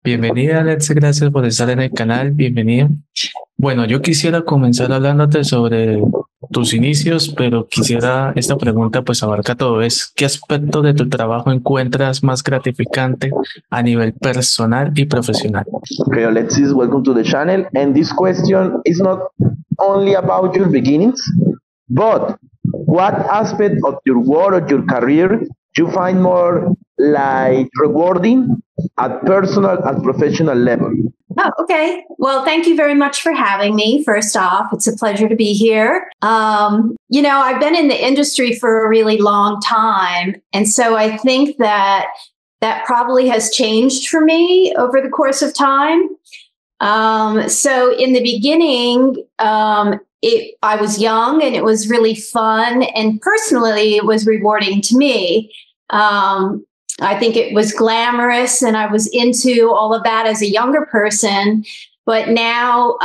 Bienvenida, Alexis, gracias por estar en el canal, bienvenida. Bueno, yo quisiera comenzar hablándote sobre tus inicios, pero quisiera, esta pregunta pues abarca todo, es ¿qué aspecto de tu trabajo encuentras más gratificante a nivel personal y profesional? Okay, Alexis, welcome to the channel. And this question is not only about your beginnings, but what aspect of your work or your career you find more like rewarding at personal and professional level? Oh, okay. Well, thank you very much for having me. First off, it's a pleasure to be here. I've been in the industry for a really long time. And so I think that probably has changed for me over the course of time. So in the beginning, I was young and it was really fun. And personally, it was rewarding to me. I think it was glamorous and I was into all of that as a younger person. But now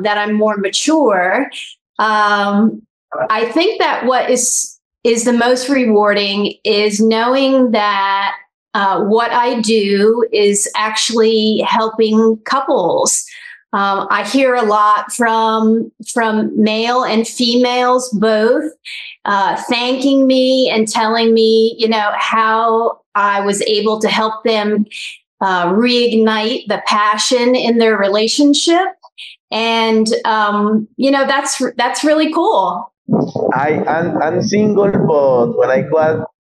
that I'm more mature, I think that what is the most rewarding is knowing that what I do is actually helping couples. I hear a lot from male and females both thanking me and telling me, how I was able to help them reignite the passion in their relationship. And, that's really cool. I'm single, but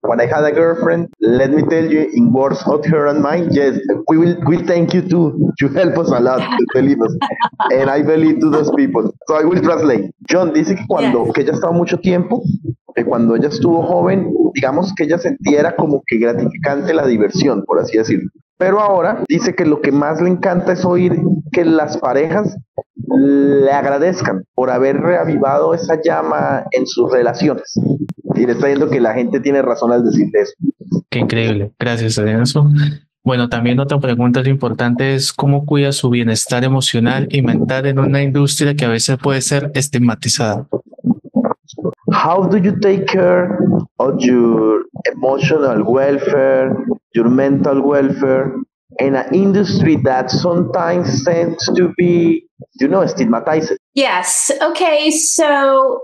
when I had a girlfriend, let me tell you, in words of her and mine, yes, we thank you too. You help us a lot, believe us. And I believe to those people. So I will translate. John dice que que ella estaba mucho tiempo, que cuando ella estuvo joven, digamos que ella sentía era como que gratificante la diversión, por así decirlo. Pero ahora dice que lo que más le encanta es oír que las parejas le agradezcan por haber reavivado esa llama en sus relaciones. Y le está diciendo que la gente tiene razón al decirle eso. Qué increíble, gracias a eso. Bueno, también otra pregunta importante es cómo cuida su bienestar emocional y mental en una industria que a veces puede ser estigmatizada. How do you take care of your emotional welfare, your mental welfare, in an industry that sometimes tends to be, stigmatized? Yes. Okay. So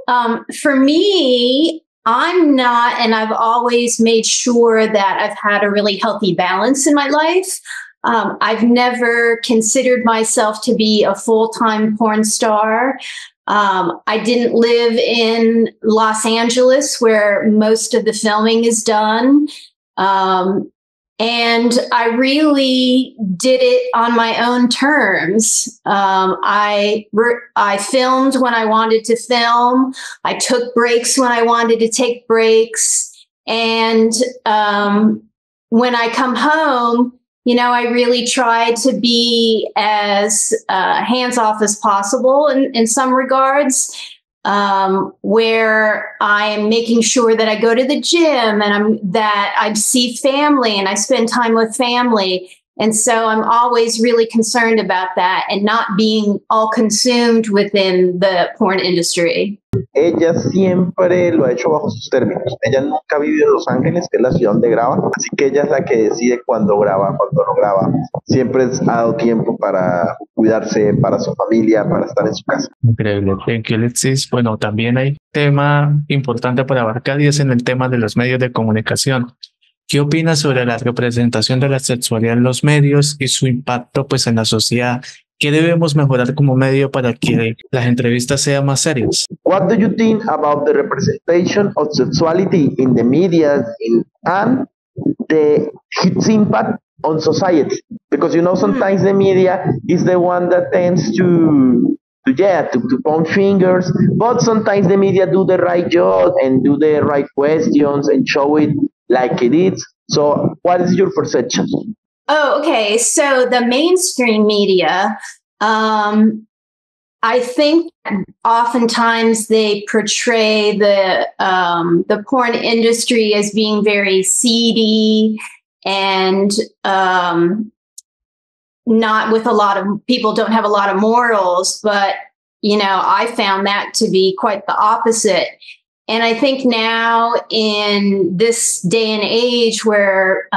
for me, I'm not, and I've always made sure that I've had a really healthy balance in my life. I've never considered myself to be a full-time porn star. I didn't live in Los Angeles where most of the filming is done. And I really did it on my own terms. I filmed when I wanted to film. I took breaks when I wanted to take breaks. And when I come home, I really try to be as hands-off as possible in some regards, where I'm making sure that I go to the gym and that I see family and I spend time with family. And so I'm always really concerned about that and not being all consumed within the porn industry. Ella siempre lo ha hecho bajo sus términos. Ella nunca ha vivido en Los Ángeles, que es la ciudad donde graba, así que ella es la que decide cuándo graba, cuándo no graba. Siempre ha dado tiempo para cuidarse, para su familia, para estar en su casa. Increíble. Thank you, Alexis. Bueno, también hay tema importante para abarcar y es en el tema de los medios de comunicación. ¿Qué opinas sobre la representación de la sexualidad en los medios y su impacto pues en la sociedad? ¿Qué debemos mejorar como medio para que las entrevistas sean más serias? What do you think about the representation of sexuality in the media and its impact on society? Because sometimes the media is the one that tends to point fingers, but sometimes the media do the right job and do the right questions and show it like it is. So what is your perception? Oh, okay. So the mainstream media, I think oftentimes they portray the porn industry as being very seedy and not with a lot of people don't have a lot of morals, but I found that to be quite the opposite. And I think now in this day and age where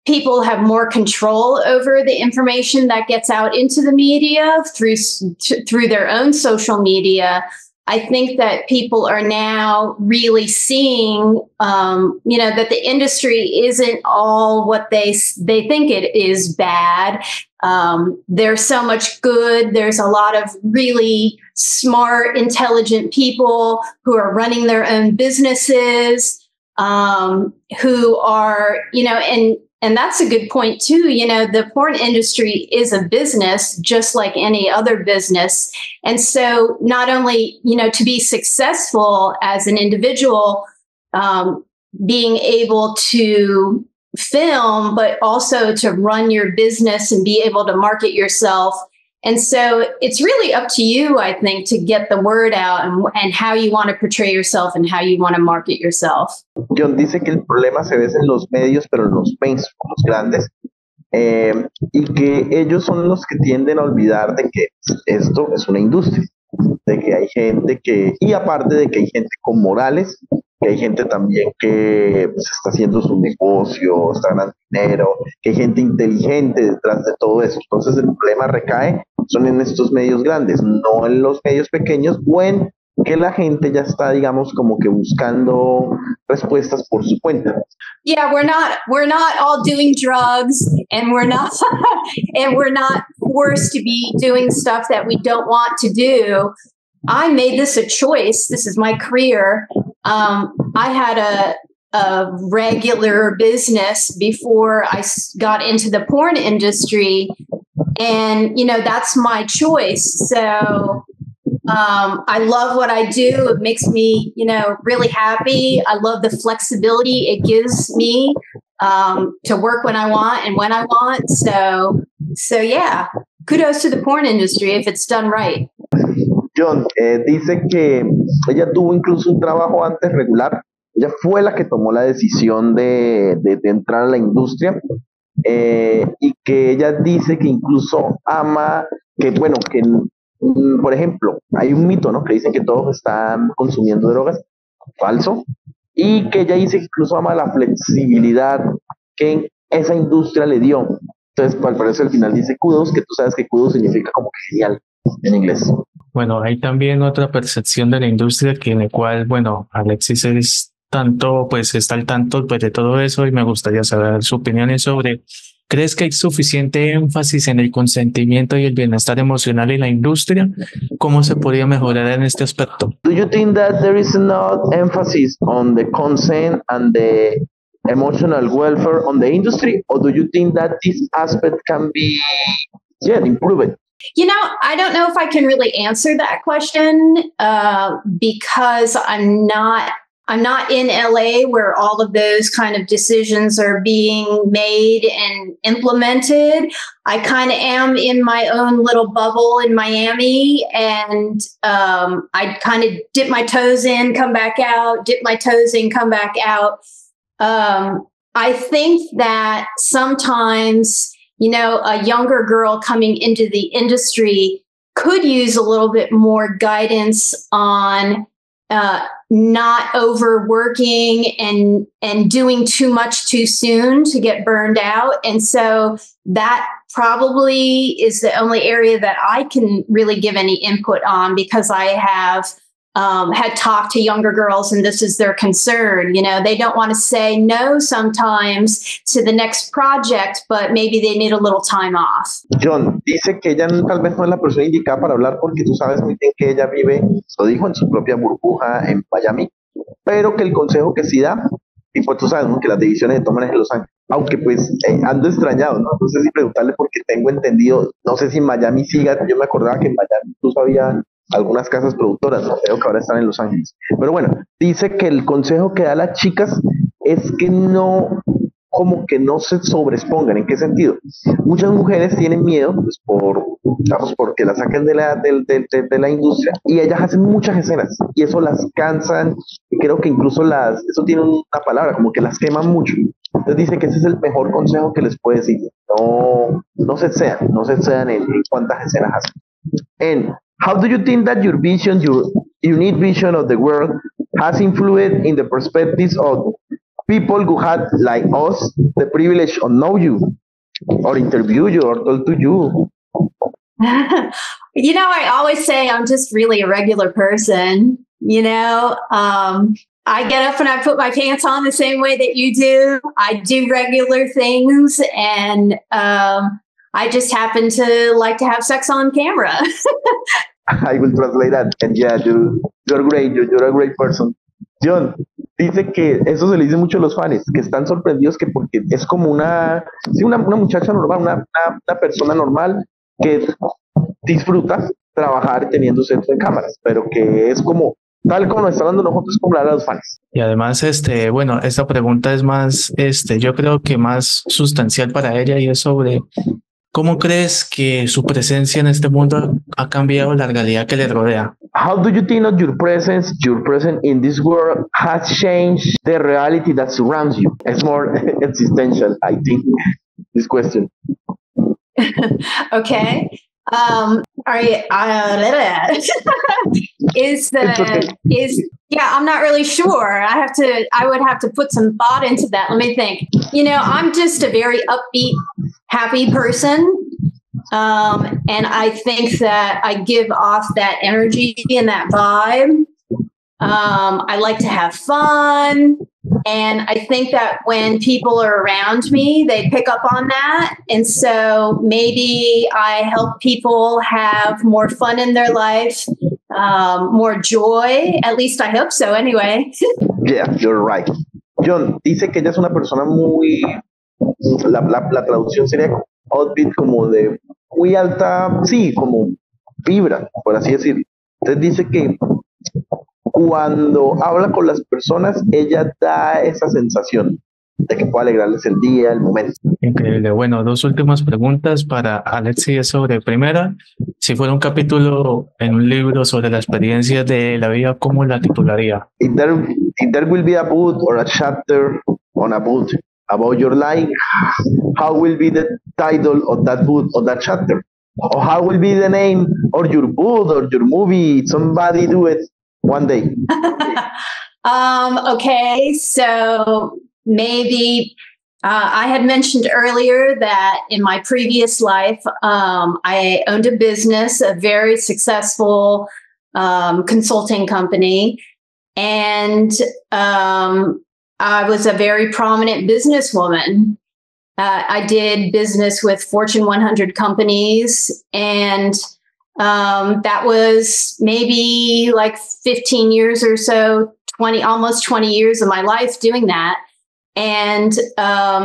people have more control over the information that gets out into the media through their own social media. I think that people are now really seeing, that the industry isn't all what they think it is bad. There's so much good. There's a lot of really smart, intelligent people who are running their own businesses, who are, and that's a good point too. The porn industry is a business just like any other business. And so not only, to be successful as an individual, being able to film, but also to run your business and be able to market yourself. And so it's really up to you, I think, to get the word out and how you want to portray yourself and how you want to market yourself. Jhon dice que el problema se ve en los medios, pero en los mainstream, los grandes, y que ellos son los que tienden a olvidar de que esto es una industria, de que hay gente y aparte de que hay gente con morales, que hay gente también que pues, está haciendo su negocio, está ganando dinero, que hay gente inteligente detrás de todo eso. Entonces el problema recae son en estos medios grandes, no en los medios pequeños, o en que la gente ya está, digamos, como que buscando respuestas por su cuenta. Yeah, we're not all doing drugs, and we're not forced to be doing stuff that we don't want to do. I made this a choice. This is my career. I had a regular business before I got into the porn industry, and that's my choice. So I love what I do. It makes me, really happy. I love the flexibility it gives me to work when I want and when I want. So yeah, kudos to the porn industry if it's done right. Jhon dice que ella tuvo incluso un trabajo antes regular. Ella fue la que tomó la decisión de entrar a la industria, y que ella dice que incluso ama, que bueno, que por ejemplo, hay un mito, ¿no? Que dicen que todos están consumiendo drogas, falso, y que ella dice que incluso ama la flexibilidad que esa industria le dio. Entonces, al parecer al final dice kudos, que tú sabes que kudos significa como que genial en inglés. Bueno, hay también otra percepción de la industria que en la cual, bueno, Alexis está al tanto pues, de todo eso y me gustaría saber su opinión sobre, ¿crees que hay suficiente énfasis en el consentimiento y el bienestar emocional en la industria? ¿Cómo se podría mejorar en este aspecto? Do you think that there is enough emphasis on the consent and the emotional welfare on the industry, or do you think that this aspect can be improved? I don't know if I can really answer that question because I'm not in LA where all of those kind of decisions are being made and implemented. I kind of am in my own little bubble in Miami, and I kind of dip my toes in, come back out, dip my toes in, come back out. I think that sometimes, a younger girl coming into the industry could use a little bit more guidance on not overworking and doing too much too soon to get burned out. And so that probably is the only area that I can really give any input on, because I have had talked to younger girls and this is their concern. They don't want to say no sometimes to the next project, but maybe they need a little time off. Jhon dice que ella tal vez no es la persona indicada para hablar porque tú sabes muy bien que ella vive, lo dijo, en su propia burbuja en Miami, pero que el consejo que sí da, y pues tú sabes, ¿no?, que las decisiones se toman en Los Ángeles, aunque pues ando extrañado, ¿no? No sé si preguntarle porque tengo entendido, no sé si en Miami siga, yo me acordaba que en Miami incluso había algunas casas productoras, ¿no? Creo que ahora están en Los Ángeles. Pero bueno, dice que el consejo que da a las chicas es que no, como que no se sobreexpongan. ¿En qué sentido? Muchas mujeres tienen miedo, pues, porque las saquen de la industria, y ellas hacen muchas escenas y eso las cansan, y creo que incluso eso tiene una palabra, como que las queman mucho. Entonces dice que ese es el mejor consejo que les puede decir. No se excedan en cuántas escenas hacen. And how do you think that your vision, your unique vision of the world has influenced in the perspectives of people who had like us the privilege of know you or interview you or talk to you? I always say I'm just really a regular person. I get up and I put my pants on the same way that you do. I do regular things, and I just happen to like to have sex on camera. I will translate that. And yeah, you're great. You're a great person. John dice que eso se le dice mucho a los fans, que están sorprendidos que porque es como una muchacha normal, una persona normal que disfruta trabajar teniendo sexo en cámaras, pero que es como tal como nos está dando nosotros como hablar a los fans. Y además, bueno, esta pregunta es más, yo creo que más sustancial para ella, y es sobre ¿cómo crees que su presencia en este mundo ha cambiado la realidad que le rodea? How do you think that your presence in this world has changed the reality that surrounds you? It's more existential, I think, this question. Okay. Are you, I'm not really sure. I would have to put some thought into that. Let me think. I'm just a very upbeat, happy person. And I think that I give off that energy and that vibe. I like to have fun. And I think that when people are around me, they pick up on that. And so maybe I help people have more fun in their life, more joy. At least I hope so anyway. Yeah, you're right. John dice que ella es una persona muy, la traducción sería outfit como de muy alta, sí, como vibra, por así decirlo. Entonces dice que cuando habla con las personas, ella da esa sensación de que puede alegrarles el día, el momento. Increíble. Bueno, dos últimas preguntas para Alexis sobre, primera, si fuera un capítulo en un libro sobre la experiencia de la vida, ¿cómo la titularía? If there will be a book or a chapter on a book about your life, how will be the title of that book or that chapter? Or how will be the name of your book or your movie? Somebody do it one day. Okay, so maybe I had mentioned earlier that in my previous life, I owned a business, a very successful consulting company, and I was a very prominent businesswoman. I did business with Fortune 100 companies, and that was maybe like 15 years or so, almost 20 years of my life doing that. And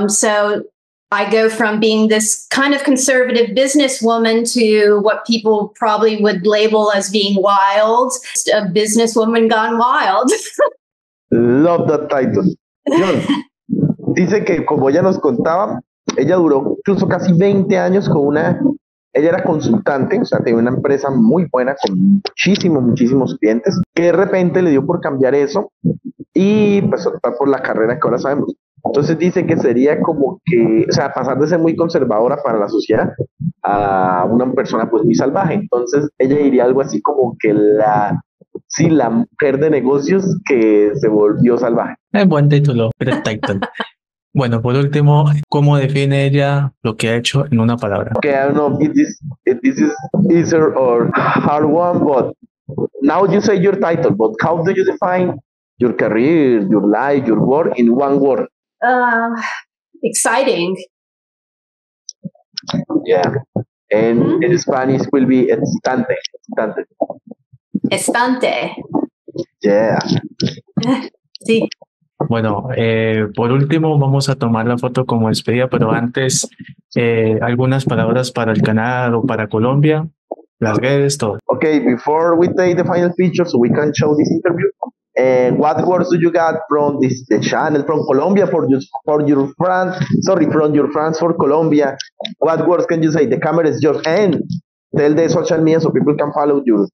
so I go from being this kind of conservative businesswoman to what people probably would label as being wild, a businesswoman gone wild. Love that title. John dice que como ella nos contaba, ella duró incluso casi 20 años ella era consultante, o sea, tenía una empresa muy buena con muchísimos clientes, que de repente le dio por cambiar eso y pues optar por la carrera que ahora sabemos. Entonces dice que sería como que, o sea, pasar de ser muy conservadora para la sociedad a una persona pues muy salvaje. Entonces ella diría algo así como que la mujer de negocios que se volvió salvaje. Buen título, great title. Bueno, por último, ¿cómo define ella lo que ha hecho en una palabra? Okay, I don't know if this is easier or hard one, but now you say your title, but how do you define your career, your life, your work in one word? Exciting. Yeah. And in Spanish will be estante. Estante. Yeah. Sí. Bueno, por último vamos a tomar la foto como despedida, pero antes algunas palabras para el canal o para Colombia, las redes, todo. Okay, before we take the final picture so we can show this interview, what words do you got from the channel from Colombia for your friends? Sorry, from your friends for Colombia. What words can you say? The camera is yours, and tell the social media so people can follow your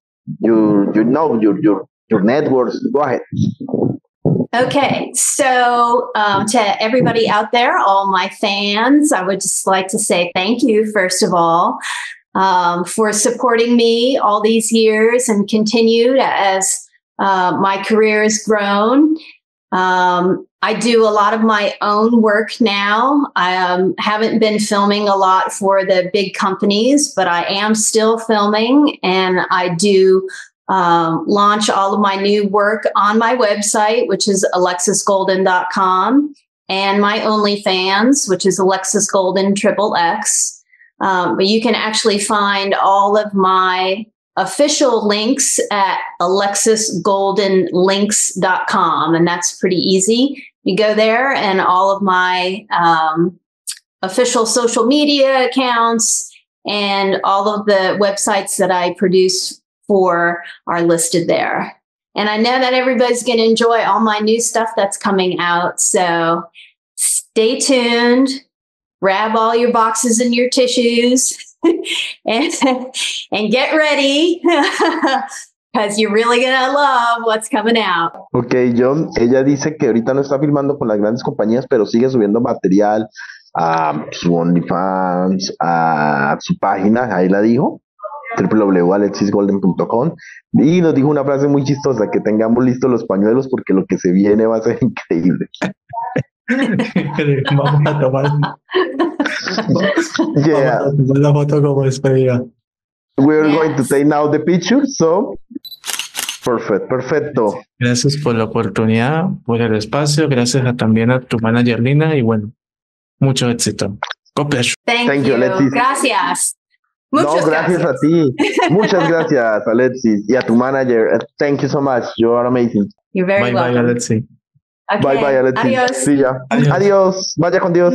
networks. Go ahead. Okay, so to everybody out there, all my fans, I would just like to say thank you, first of all, for supporting me all these years and continued as my career has grown. I do a lot of my own work now. I haven't been filming a lot for the big companies, but I am still filming, and I do launch all of my new work on my website, which is alexisgolden.com, and my OnlyFans, which is Alexis Golden XXX. But you can actually find all of my official links at alexisgoldenlinks.com, and that's pretty easy. You go there, and all of my official social media accounts and all of the websites that I produce for are listed there. And I know that everybody's going to enjoy all my new stuff that's coming out. So stay tuned, grab all your boxes and your tissues and get ready because you're really going to love what's coming out. Ok, Jhon, ella dice que ahorita no está filmando con las grandes compañías, pero sigue subiendo material a su OnlyFans, a su página, ahí la dijo, www.alexisgolden.com, y nos dijo una frase muy chistosa, que tengamos listos los pañuelos porque lo que se viene va a ser increíble. Vamos a tomar, Yeah, vamos a tomar la foto como despedida. we're going to take now the picture, so perfecto. Gracias por la oportunidad, por el espacio, gracias también a tu manager Lina y bueno, mucho éxito. God bless you. Thank you. Alexis. Gracias. No, Muchas gracias a ti. Muchas gracias, Alexis, y a tu manager. Thank you so much. You are amazing. You're very Bye welcome. bye, Alexi. Okay. Bye bye, Alexis. Adiós. Sí, ya. Adiós. Adiós. Vaya con Dios.